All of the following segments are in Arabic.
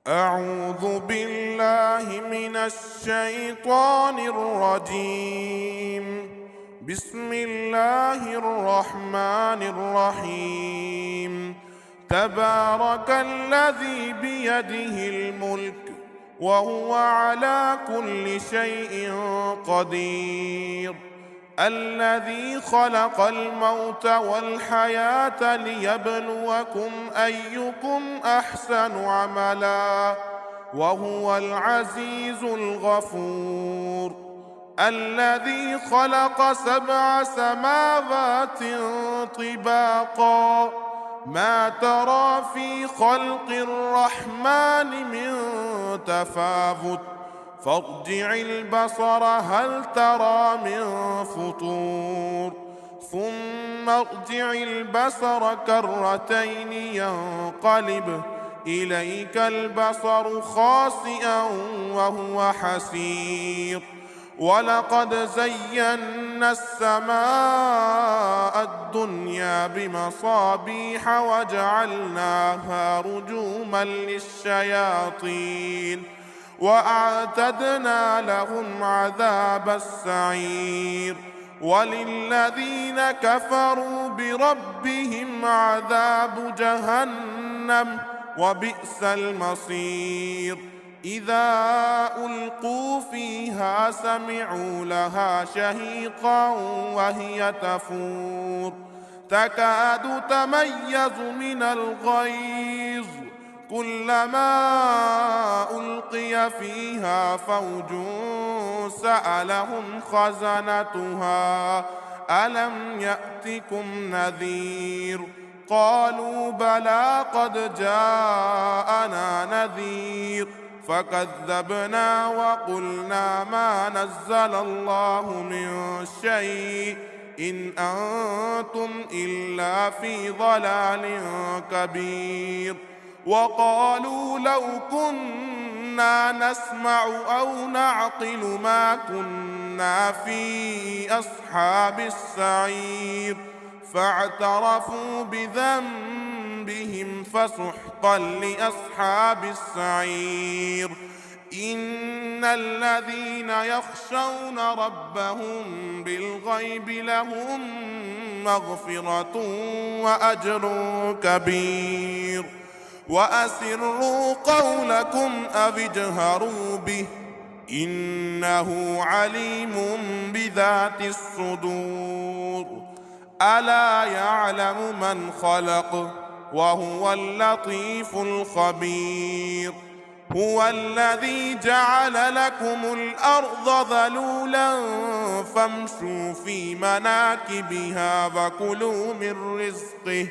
أعوذ بالله من الشيطان الرجيم. بسم الله الرحمن الرحيم. تبارك الذي بيده الملك وهو على كل شيء قدير، الذي خلق الموت والحياة ليبلوكم أيكم أحسن عملا وهو العزيز الغفور، الذي خلق 7 سماوات طباقا ما ترى في خلق الرحمن من تفاوت فارجع البصر هل ترى من فطور ثم ارجع البصر كرتين ينقلب إليك البصر خاسئا وهو حسير، ولقد زينا السماء الدنيا بمصابيح وجعلناها رجوما للشياطين وأعتدنا لهم عذاب السعير، وللذين كفروا بربهم عذاب جهنم وبئس المصير. إذا ألقوا فيها سمعوا لها شهيقا وهي تفور تكاد تميز من الغيظ، كلما ألقي فيها فوج سألهم خزنتها ألم يأتكم نذير، قالوا بلى قد جاءنا نذير فكذبنا وقلنا ما نزل الله من شيء إن أنتم إلا في ضلال كبير، وقالوا لو كنا نسمع أو نعقل ما كنا في أصحاب السعير، فاعترفوا بذنبهم فسحقا لأصحاب السعير. إن الذين يخشون ربهم بالغيب لهم مغفرة وأجر كبير، وأسروا قولكم أو اجهروا به إنه عليم بذات الصدور، ألا يعلم من خلق وهو اللطيف الخبير. هو الذي جعل لكم الأرض ذلولا فامشوا في مناكبها وكلوا من رزقه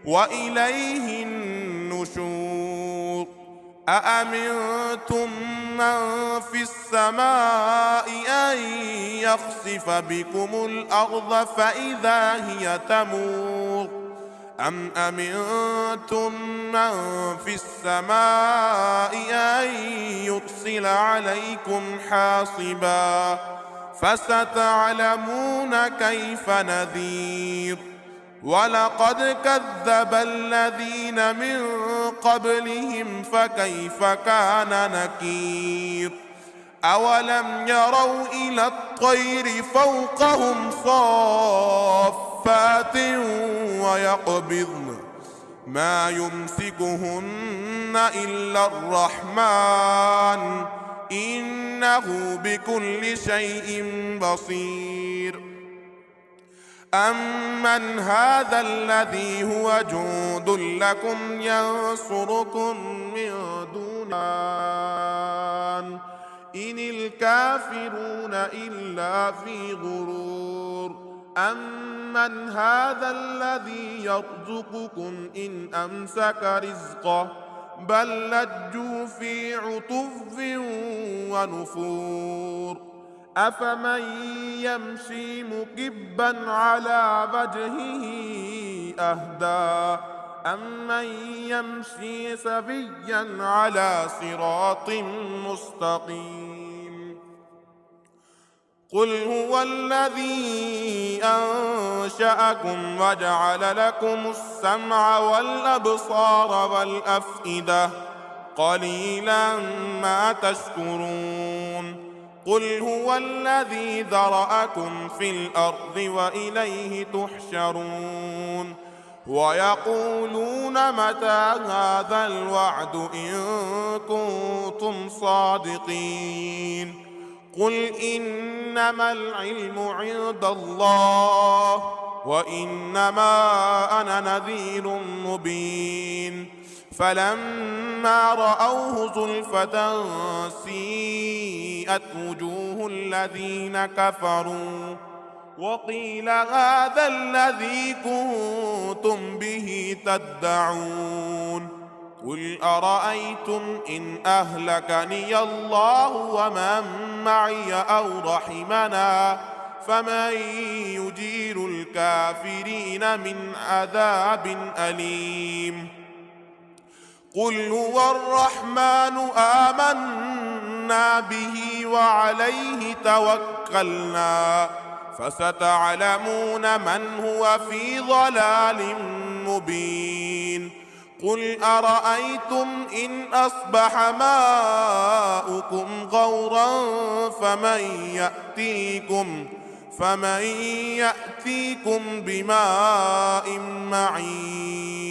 وإليه النشور. أأمنتم من في السماء أن يخسف بكم الأرض فإذا هي تمور، أم أمنتم من في السماء أن يرسل عليكم حاصبا فستعلمون كيف نذير. ولقد كذب الذين من قبلهم فكيف كان نكير. أولم يروا إلى الطير فوقهم صافات ويقبضن ما يمسكهن إلا الرحمن إنه بكل شيء بصير. أمن هذا الذي هو جند لكم ينصركم من دون الله إن الكافرون إلا في غرور. أمن هذا الذي يرزقكم إن أمسك رزقه بل لجوا في عتو ونفور. أفمن يمشي مكبا على وجهه أهدى أمن يمشي سويا على صراط مستقيم. قل هو الذي أنشأكم وجعل لكم السمع والأبصار والأفئدة قليلا ما تشكرون قل هو الذي ذرأكم في الأرض وإليه تحشرون ويقولون متى هذا الوعد إن كنتم صادقين قل إنما العلم عند الله وإنما أنا نذير مبين فلما رأوه زلفة سيئت وجوه الذين كفروا وقيل هذا الذي كنتم به تدعون قل أرأيتم إن أهلكني الله ومن معي أو رحمنا فمن يجير الكافرين من عذاب أليم قل هو الرحمن آمنا به وعليه توكلنا فستعلمون من هو في ضلال مبين قل أرأيتم إن أصبح ماؤكم غورا فمن يأتيكم بماء معين